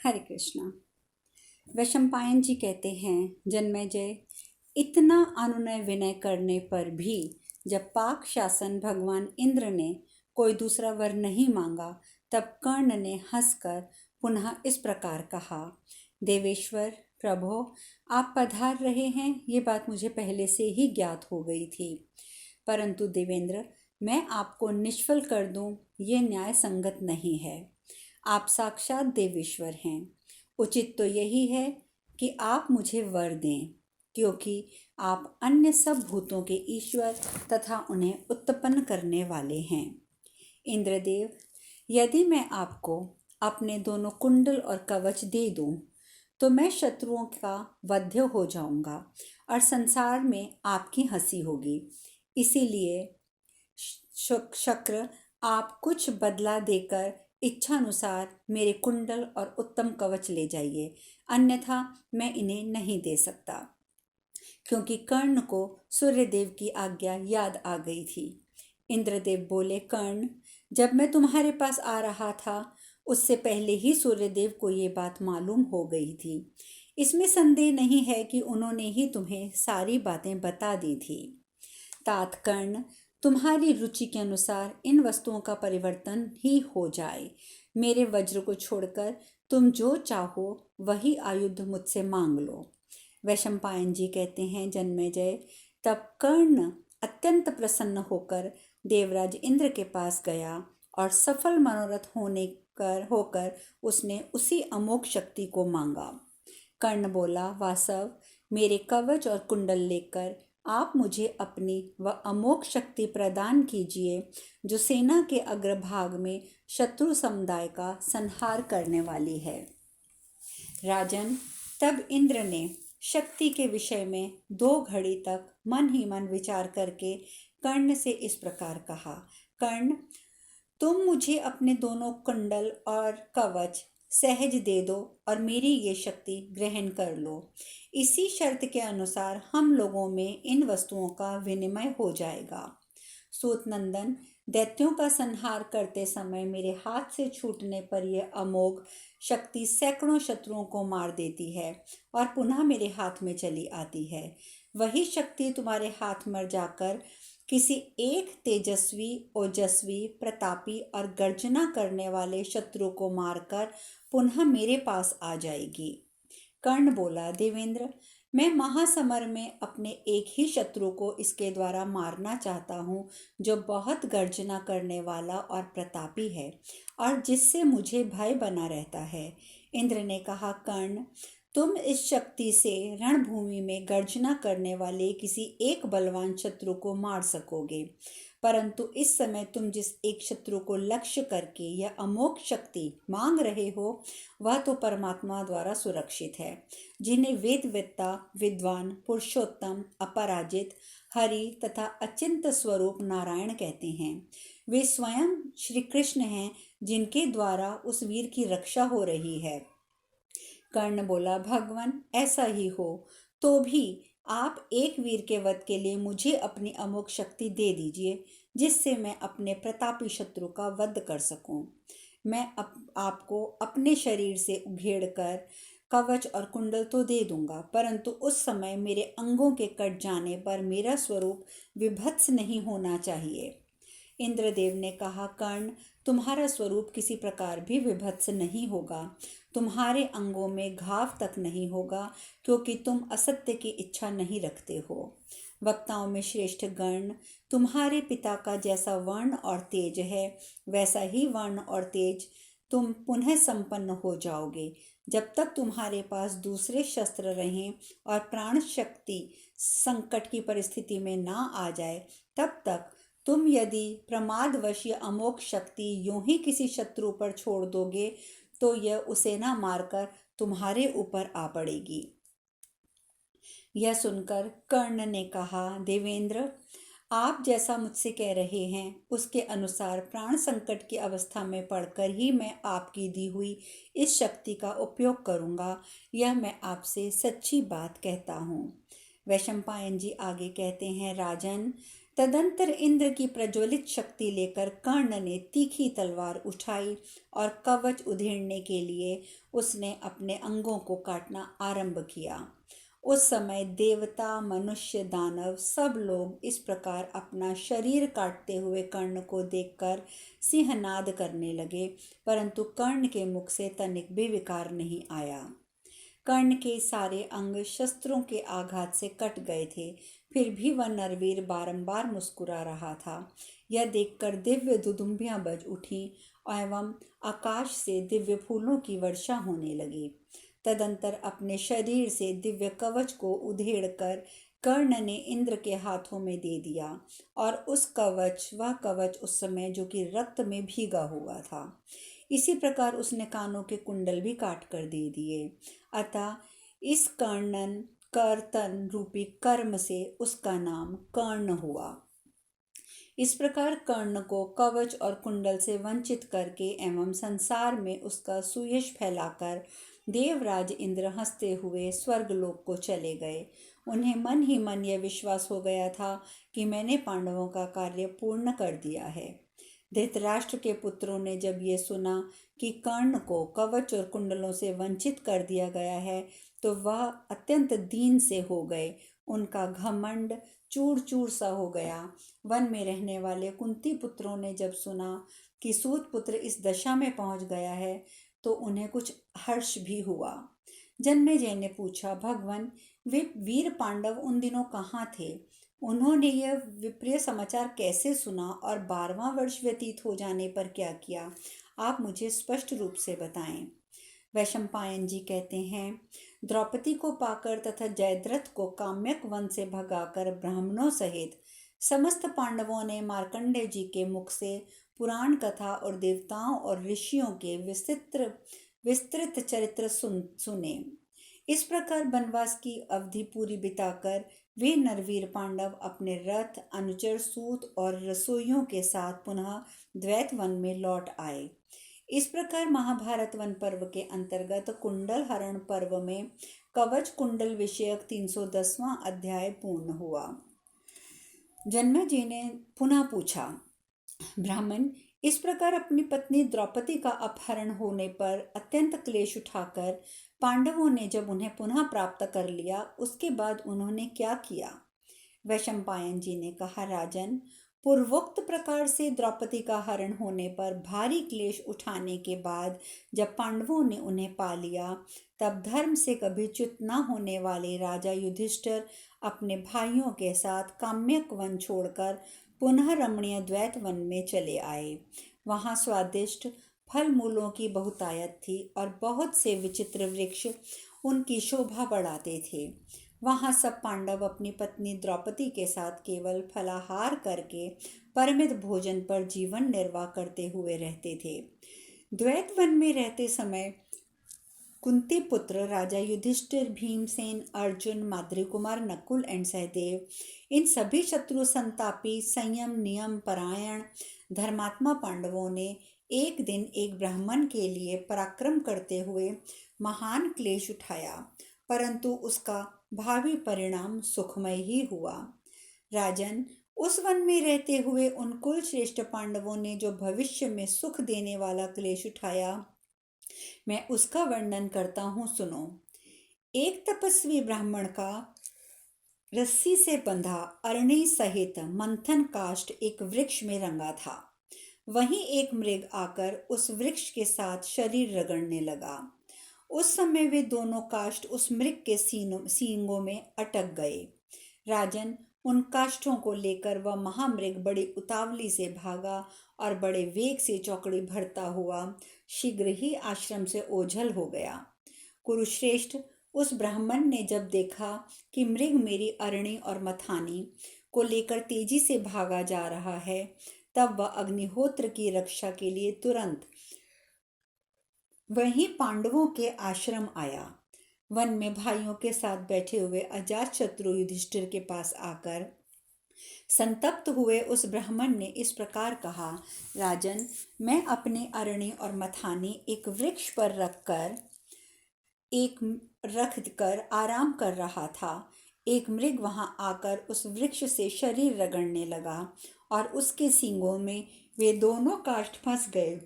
हरे कृष्णा। वैशंपायन जी कहते हैं, जन्मेजय, इतना अनुनय विनय करने पर भी जब पाक शासन भगवान इंद्र ने कोई दूसरा वर नहीं मांगा, तब कर्ण ने हंसकर पुनः इस प्रकार कहा, देवेश्वर प्रभो, आप पधार रहे हैं, ये बात मुझे पहले से ही ज्ञात हो गई थी। परंतु देवेंद्र, मैं आपको निष्फल कर दूं, ये न्याय संगत नहीं है। आप साक्षात देवेश्वर हैं। उचित तो यही है कि आप मुझे वर दें, क्योंकि आप अन्य सब भूतों के ईश्वर तथा उन्हें उत्पन्न करने वाले हैं। इंद्रदेव, यदि मैं आपको अपने दोनों कुंडल और कवच दे दूं, तो मैं शत्रुओं का वध्य हो जाऊंगा और संसार में आपकी हंसी होगी। इसीलिए शक्र, आप कुछ बदला देकर इच्छानुसार मेरे कुंडल और उत्तम कवच ले जाइए, अन्यथा मैं इन्हें नहीं दे सकता। क्योंकि कर्ण को सूर्यदेव की आज्ञा याद आ गई थी। इंद्रदेव बोले, कर्ण, जब मैं तुम्हारे पास आ रहा था, उससे पहले ही सूर्यदेव को ये बात मालूम हो गई थी। इसमें संदेह नहीं है कि उन्होंने ही तुम्हें सारी बातें बता दी थी। तात कर्ण, तुम्हारी रुचि के अनुसार इन वस्तुओं का परिवर्तन ही हो जाए। मेरे वज्र को छोड़कर तुम जो चाहो वही आयुध मुझसे मांग लो। वैशंपायन जी कहते हैं, जन्मेजय, तब कर्ण अत्यंत प्रसन्न होकर देवराज इंद्र के पास गया और सफल मनोरथ होकर उसने उसी अमोघ शक्ति को मांगा। कर्ण बोला, वासव, मेरे कवच और कुंडल लेकर आप मुझे अपनी वह अमोघ शक्ति प्रदान कीजिए, जो सेना के अग्रभाग में शत्रु समुदाय का संहार करने वाली है। राजन, तब इंद्र ने शक्ति के विषय में 2 घड़ी तक मन ही मन विचार करके कर्ण से इस प्रकार कहा, कर्ण, तुम मुझे अपने दोनों कुंडल और कवच सहज दे दो और मेरी ये शक्ति ग्रहण कर लो। इसी शर्त के अनुसार हम लोगों में इन वस्तुओं का विनिमय हो जाएगा। सूत नंदन, दैत्यों का संहार करते समय मेरे हाथ से छूटने पर यह अमोघ शक्ति सैकड़ों शत्रुओं को मार देती है और पुनः मेरे हाथ में चली आती है। वही शक्ति तुम्हारे हाथ में जाकर किसी एक तेजस्वी, ओजस्वी, प्रतापी और गर्जना करने वाले शत्रु को मारकर पुनः मेरे पास आ जाएगी। कर्ण बोला, देवेंद्र, मैं महासमर में अपने एक ही शत्रु को इसके द्वारा मारना चाहता हूँ, जो बहुत गर्जना करने वाला और प्रतापी है और जिससे मुझे भय बना रहता है। इंद्र ने कहा, कर्ण, तुम इस शक्ति से रणभूमि में गर्जना करने वाले किसी एक बलवान शत्रु को मार सकोगे, परंतु इस समय तुम जिस एक शत्रु को लक्ष्य करके यह अमोघ शक्ति मांग रहे हो, वह तो परमात्मा द्वारा सुरक्षित है, जिन्हें वेदवेत्ता, विद्वान, पुरुषोत्तम, अपराजित, हरि तथा अचिंत स्वरूप नारायण कहते हैं। वे स्वयं श्री कृष्ण हैं, जिनके द्वारा उस वीर की रक्षा हो रही है। कर्ण बोला, भगवान, ऐसा ही हो तो भी आप एक वीर के वध के लिए मुझे अपनी अमोघ शक्ति दे दीजिए, जिससे मैं अपने प्रतापी शत्रु का वध कर सकूं। मैं आपको अपने शरीर से उघेड़कर कवच और कुंडल तो दे दूंगा, परंतु उस समय मेरे अंगों के कट जाने पर मेरा स्वरूप विभत्स नहीं होना चाहिए। इंद्रदेव ने कहा, कर्ण, तुम्हारा स्वरूप किसी प्रकार भी विभत्स नहीं होगा, तुम्हारे अंगों में घाव तक नहीं होगा, क्योंकि तुम असत्य की इच्छा नहीं रखते हो। वक्ताओं में श्रेष्ठ गण, तुम्हारे पिता का जैसा वर्ण और तेज है, वैसा ही वर्ण और तेज तुम पुनः संपन्न हो जाओगे। जब तक तुम्हारे पास दूसरे शस्त्र रहें और प्राण शक्ति संकट की परिस्थिति में ना आ जाए, तब तक तुम यदि प्रमादवश यह अमोघ शक्ति यूं ही किसी शत्रु पर छोड़ दोगे, तो यह उसे ना मारकर तुम्हारे ऊपर आ पड़ेगी। यह सुनकर कर्ण ने कहा, देवेंद्र, आप जैसा मुझसे कह रहे हैं, उसके अनुसार प्राण संकट की अवस्था में पड़कर ही मैं आपकी दी हुई इस शक्ति का उपयोग करूंगा। यह मैं आपसे सच्ची बात कहता हूँ। वैशंपायन जी आगे कहते हैं, राजन, तदंतर इंद्र की प्रज्वलित शक्ति लेकर कर्ण ने तीखी तलवार उठाई और कवच उधेड़ने के लिए उसने अपने अंगों को काटना आरंभ किया। उस समय देवता, मनुष्य, दानव सब लोग इस प्रकार अपना शरीर काटते हुए कर्ण को देखकर सिंहनाद करने लगे, परंतु कर्ण के मुख से तनिक भी विकार नहीं आया। कर्ण के सारे अंग शस्त्रों के आघात से कट गए थे, फिर भी वह नरवीर बारंबार मुस्कुरा रहा था। यह देखकर दिव्य दुदुम्बियां बज उठीं एवं आकाश से दिव्य फूलों की वर्षा होने लगी। तदंतर अपने शरीर से दिव्य कवच को उधेड़कर कर्ण ने इंद्र के हाथों में दे दिया और वह कवच उस समय जो कि रक्त में भीगा हुआ था। इसी प्रकार उसने कानों के कुंडल भी काट कर दे दिए। अतः इस कर्तन रूपी कर्म से उसका नाम कर्ण हुआ। इस प्रकार कर्ण को कवच और कुंडल से वंचित करके एवं संसार में उसका सुयश फैलाकर देवराज इंद्र हंसते हुए स्वर्गलोक को चले गए। उन्हें मन ही मन यह विश्वास हो गया था कि मैंने पांडवों का कार्य पूर्ण कर दिया है। धृतराष्ट्र के पुत्रों ने जब ये सुना कि कर्ण को कवच और कुंडलों से वंचित कर दिया गया है तो वह अत्यंत दीन से हो गए। उनका घमंड चूर चूर सा हो गया। वन में रहने वाले कुंती पुत्रों ने जब सुना कि सूत पुत्र इस दशा में पहुंच गया है तो उन्हें कुछ हर्ष भी हुआ। जन्मेजय ने पूछा, भगवान, वे वीर पांडव उन दिनों कहाँ थे? उन्होंने यह विप्रिय समाचार कैसे सुना और 12वां वर्ष व्यतीत हो जाने पर क्या किया? आप मुझे स्पष्ट रूप से बताएं। वैशंपायन जी कहते हैं, द्रौपदी को पाकर तथा जयद्रथ को काम्यक वन से भगाकर ब्राह्मणों सहित समस्त पांडवों ने मार्कंडेय जी के मुख से पुराण कथा और देवताओं और ऋषियों के विस्तृत चरित्र सुने। इस प्रकार वनवास की अवधि पूरी बिताकर वे नरवीर पांडव अपने रथ, अनुचर, सूत और रसोइयों के साथ पुनः द्वैत वन में लौट आए। इस प्रकार महाभारत वन पर्व के अंतर्गत कुंडल हरण पर्व में कवच कुंडल विषयक 310वां अध्याय पूर्ण हुआ। जन्मेजय ने पुनः पूछा, ब्राह्मण, इस प्रकार अपनी पत्नी द्रौपदी का अपहरण होने पर अत्यंत क्लेश उठाकर पांडवों ने जब उन्हें पुनः प्राप्त कर लिया, उसके बाद उन्होंने क्या किया? वैशंपायन जी ने कहा, राजन, पूर्वोक्त प्रकार से द्रौपदी का हरण होने पर भारी क्लेश उठाने के बाद जब पांडवों ने उन्हें पा लिया, तब धर्म से कभी च्युत न होने वाले राजा युधिष्ठिर अपने भाइयों के साथ काम्यक वन छोड़कर पुनः रमणीय द्वैत वन में चले आए। वहाँ स्वादिष्ट फल मूलों की बहुतायत थी और बहुत से विचित्र वृक्ष उनकी शोभा बढ़ाते थे। वहाँ सब पांडव अपनी पत्नी द्रौपदी के साथ केवल फलाहार करके परिमित भोजन पर जीवन निर्वाह करते हुए रहते थे। द्वैत वन में रहते समय कुंती पुत्र राजा युधिष्ठिर, भीमसेन, अर्जुन, माद्री कुमार, नकुल एंड सहदेव, इन सभी शत्रु संतापी, संयम नियम परायण धर्मात्मा पांडवों ने एक दिन एक ब्राह्मण के लिए पराक्रम करते हुए महान क्लेश उठाया, परंतु उसका भावी परिणाम सुखमय ही हुआ। राजन, उस वन में रहते हुए उन कुल श्रेष्ठ पांडवों ने जो भविष्य में सुख देने वाला क्लेश उठाया, मैं उसका वर्णन करता हूँ, सुनो। एक तपस्वी ब्राह्मण का रस्सी से बंधा अरणी सहित मंथन काष्ठ एक वृक्ष में रंगा था। वहीं एक मृग आकर उस वृक्ष के साथ शरीर रगड़ने लगा। उस समय वे दोनों काष्ठ उस मृग के सींगों में अटक गए। राजन, उन काष्ठों को लेकर वह महामृग बड़ी उतावली से भागा और बड़े वेग से चौकड़ी भरता हुआ शीघ्र ही आश्रम से ओझल हो गया। कुरुश्रेष्ठ, उस ब्राह्मण ने जब देखा कि मृग मेरी अरणी और मथानी को लेकर तेजी से भागा जा रहा है, तब वह अग्निहोत्र की रक्षा के लिए तुरंत वहीं पांडवों के आश्रम आया। वन में भाइयों के साथ बैठे हुए अजातशत्रु युधिष्ठिर के पास आकर संतप्त हुए उस ब्राह्मण ने इस प्रकार कहा, राजन, मैं अपने अरणी और मथानी एक वृक्ष पर रख कर आराम कर रहा था। एक मृग वहां आकर उस वृक्ष से शरीर रगड़ने लगा और उसके सींगों में वे दोनों काष्ठ फंस गए।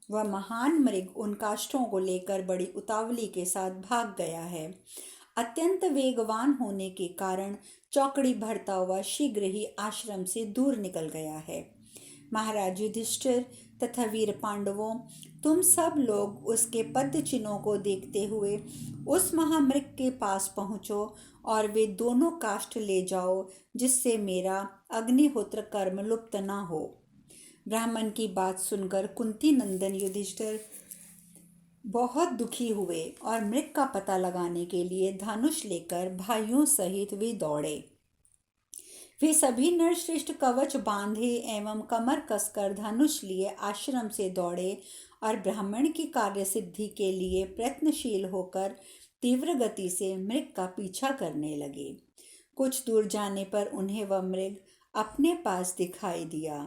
वह महान मृग उन काष्ठों को लेकर बड़ी उतावली के साथ भाग गया है। अत्यंत वेगवान होने के कारण चौकड़ी भरता हुआ शीघ्र ही आश्रम से दूर निकल गया है। महाराज युधिष्ठिर तथा वीर पांडवों, तुम सब लोग उसके पद चिन्हों को देखते हुए उस महामृग के पास पहुँचो और वे दोनों काष्ठ ले जाओ, जिससे मेरा अग्निहोत्र कर्म लुप्त न हो। ब्राह्मण की बात सुनकर कुंती नंदन युधिष्ठिर बहुत दुखी हुए और मृग का पता लगाने के लिए धनुष लेकर भाइयों सहित वे दौड़े। वे सभी नरश्रेष्ठ कवच बांधे एवं कमर कसकर धनुष लिए आश्रम से दौड़े और ब्राह्मण की कार्य सिद्धि के लिए प्रयत्नशील होकर तीव्र गति से मृग का पीछा करने लगे। कुछ दूर जाने पर उन्हें वह मृग अपने पास दिखाई दिया।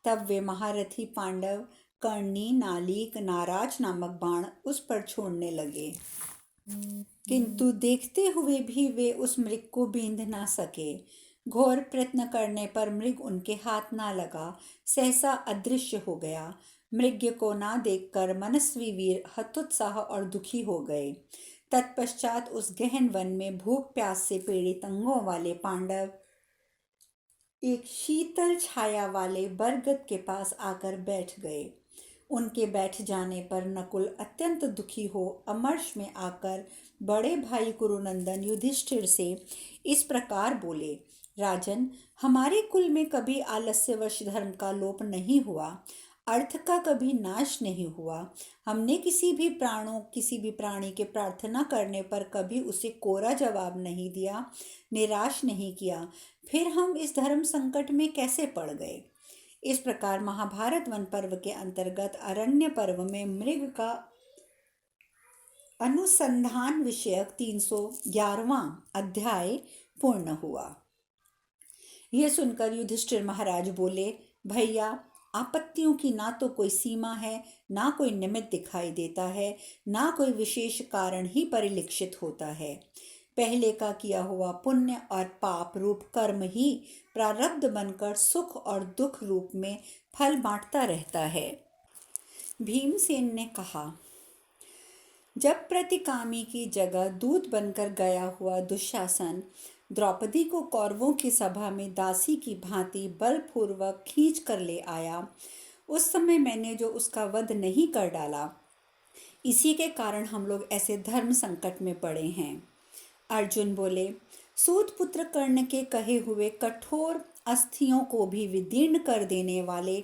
तब वे महारथी पांडव कर्णी, नालीक, नाराज नामक बाण उस पर छोड़ने लगे, किंतु देखते हुए भी वे उस मृग को बींध ना सके। घोर प्रयत्न करने पर मृग उनके हाथ ना लगा, सहसा अदृश्य हो गया। मृग को ना देखकर मनस्वी वीर हतोत्साह और दुखी हो गए। तत्पश्चात उस गहन वन में भूख प्यास से पीड़ित अंगों वाले पांडव एक शीतल छाया वाले बरगद के पास आकर बैठ गए। उनके बैठ जाने पर नकुल अत्यंत दुखी हो अमर्ष में आकर बड़े भाई कुरुनंदन युधिष्ठिर से इस प्रकार बोले, राजन, हमारे कुल में कभी आलस्यवश धर्म का लोप नहीं हुआ, अर्थ का कभी नाश नहीं हुआ। हमने किसी भी प्राणी के प्रार्थना करने पर कभी उसे कोरा जवाब नहीं दिया, निराश नहीं किया। फिर हम इस धर्म संकट में कैसे पड़ गए। इस प्रकार महाभारत वन पर्व के अंतर्गत अरण्य पर्व में मृग का अनुसंधान विषयक 311वां अध्याय पूर्ण हुआ। यह सुनकर युधिष्ठिर महाराज बोले, भैया, आपत्तियों की ना तो कोई सीमा है, ना कोई निमित्त दिखाई देता है, ना कोई विशेष कारण ही परिलक्षित होता है। पहले का किया हुआ पुण्य और पाप रूप कर्म ही प्रारब्ध बनकर सुख और दुख रूप में फल बांटता रहता है। भीमसेन ने कहा, जब प्रतिकामी की जगह दूत बनकर गया हुआ दुशासन द्रौपदी को कौरवों की सभा में दासी की भांति बलपूर्वक खींच कर ले आया, उस समय मैंने जो उसका वध नहीं कर डाला, इसी के कारण हम लोग ऐसे धर्म संकट में पड़े हैं। अर्जुन बोले, सूत पुत्र कर्ण के कहे हुए कठोर अस्थियों को भी विदीर्ण कर देने वाले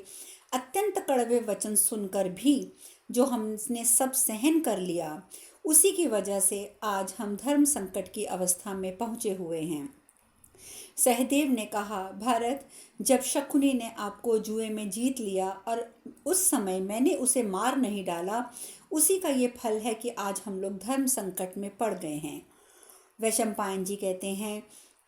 अत्यंत कड़वे वचन सुनकर भी जो हमने सब सहन कर लिया, उसी की वजह से आज हम धर्म संकट की अवस्था में पहुंचे हुए हैं। सहदेव ने कहा, भारत, जब शकुनी ने आपको जुए में जीत लिया और उस समय मैंने उसे मार नहीं डाला, उसी का ये फल है कि आज हम लोग धर्म संकट में पड़ गए हैं। वैशंपायन जी कहते हैं,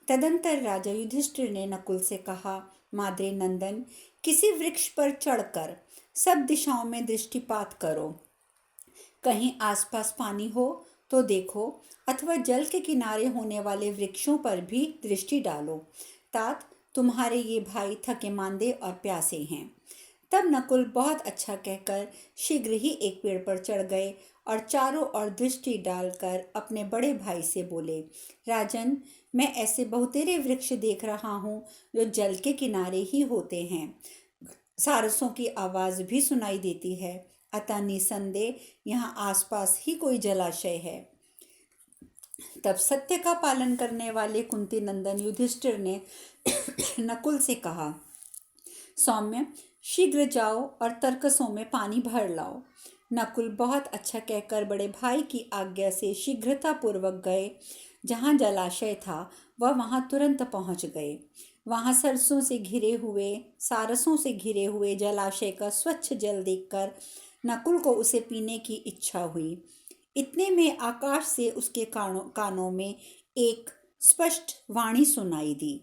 तदंतर राजा युधिष्ठिर ने नकुल से कहा, माद्री नंदन, किसी वृक्ष पर चढ़कर सब दिशाओं में दृष्टिपात करो। कहीं आसपास पानी हो तो देखो, अथवा जल के किनारे होने वाले वृक्षों पर भी दृष्टि डालो। तात, तुम्हारे ये भाई थके मांदे और प्यासे हैं। तब नकुल बहुत अच्छा कहकर शीघ्र ही एक पेड़ पर चढ़ गए और चारों ओर दृष्टि डालकर अपने बड़े भाई से बोले, राजन, मैं ऐसे बहुतेरे वृक्ष देख रहा हूँ जो जल के किनारे ही होते हैं। सारसों की आवाज़ भी सुनाई देती है, अतः निसंदेह यहाँ आसपास ही कोई जलाशय है। तब सत्य का पालन करने वाले कुंती नंदन युधिष्ठिर ने नकुल से कहा, सौम्य, शीघ्र जाओ और तरकसों में पानी भर लाओ। नकुल बहुत अच्छा कहकर बड़े भाई की आज्ञा से शीघ्रतापूर्वक गए। जहाँ जलाशय था वह वहाँ तुरंत पहुँच गए। वहाँ सारसों से घिरे हुए जलाशय का स्वच्छ जल देखकर नकुल को उसे पीने की इच्छा हुई। इतने में आकाश से उसके कानों में एक स्पष्ट वाणी सुनाई दी।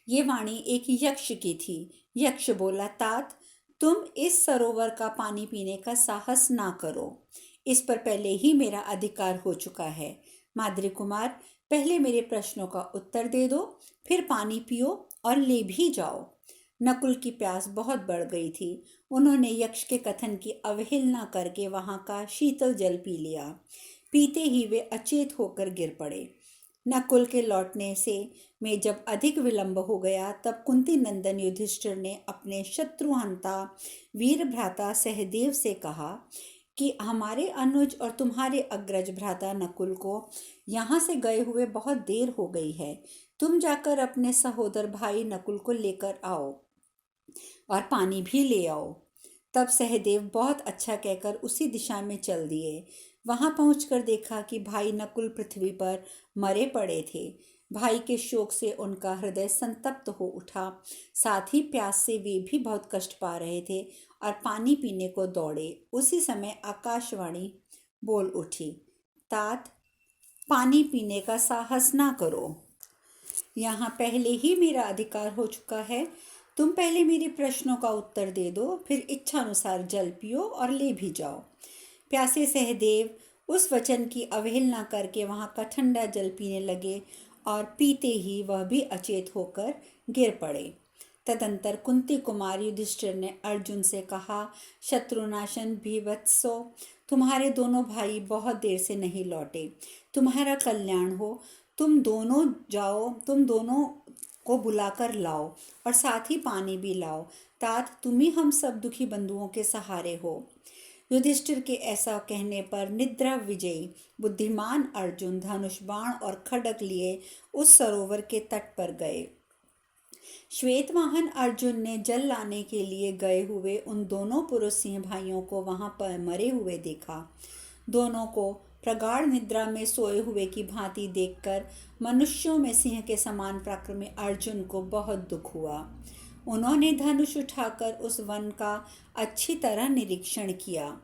ये वाणी एक यक्ष की थी। यक्ष बोला, तात, तुम इस सरोवर का पानी पीने का साहस ना करो, इस पर पहले ही मेरा अधिकार हो चुका है। माद्री कुमार, पहले मेरे प्रश्नों का उत्तर दे दो, फिर पानी पियो और ले भी जाओ। नकुल की प्यास बहुत बढ़ गई थी। उन्होंने यक्ष के कथन की अवहेलना करके वहां का शीतल जल पी लिया। पीते ही वे अचेत होकर गिर पड़े। नकुल के लौटने से में जब अधिक विलंब हो गया, तब कुंती नंदन युधिष्ठिर ने अपने शत्रुहंता वीर भ्राता सहदेव से कहा कि हमारे अनुज और तुम्हारे अग्रज भ्राता नकुल को यहाँ से गए हुए बहुत देर हो गई है। तुम जाकर अपने सहोदर भाई नकुल को लेकर आओ और पानी भी ले आओ। तब सहदेव बहुत अच्छा कहकर उसी दिशा में चल दिए। वहां पहुंचकर देखा कि भाई नकुल पृथ्वी पर मरे पड़े थे। भाई के शोक से उनका हृदय संतप्त हो उठा। साथ ही प्यास से वे भी बहुत कष्ट पा रहे थे और पानी पीने को दौड़े। उसी समय आकाशवाणी बोल उठी, तात, पानी पीने का साहस ना करो। यहाँ पहले ही मेरा अधिकार हो चुका है। तुम पहले मेरे प्रश्नों का उत्तर दे दो, फिर इच्छा अनुसार जल पियो और ले भी जाओ। प्यासे सहदेव उस वचन की अवहेलना करके वहां का ठंडा जल पीने लगे और पीते ही वह भी अचेत होकर गिर पड़े। तदंतर कुंती कुमार युधिष्ठिर ने अर्जुन से कहा, शत्रुनाशन भीभत्सो, तुम्हारे दोनों भाई बहुत देर से नहीं लौटे। तुम्हारा कल्याण हो। तुम दोनों को बुलाकर लाओ और साथ ही पानी भी लाओ। तात, तुम ही हम सब दुखी बंधुओं के सहारे हो। युधिष्ठिर के ऐसा कहने पर निद्रा विजयी बुद्धिमान अर्जुन धनुष बाण और खड्ग लिए उस सरोवर के तट पर गए। श्वेतवाहन अर्जुन ने जल लाने के लिए गए हुए उन दोनों पुरुष सिंह भाइयों को वहां पर मरे हुए देखा। दोनों को प्रगाढ़ निद्रा में सोए हुए की भांति देखकर मनुष्यों में सिंह के समान पराक्रमी अर्जुन को बहुत दुख हुआ। उन्होंने धनुष उठाकर उस वन का अच्छी तरह निरीक्षण किया।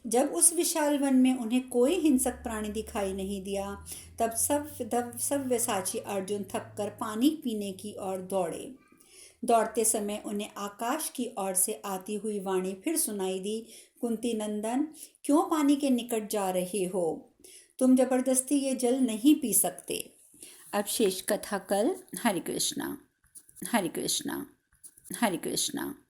जब उस विशाल वन में उन्हें कोई हिंसक प्राणी दिखाई नहीं दिया, तब सव्यसाची अर्जुन थककर पानी पीने की ओर दौड़े। दौड़ते समय उन्हें आकाश की ओर से आती हुई वाणी फिर सुनाई दी, कुंती नंदन, क्यों पानी के निकट जा रहे हो? तुम जबरदस्ती ये जल नहीं पी सकते। अब शेष कथा कल। हरे कृष्णा, हरे कृष्णा, हरे कृष्णा।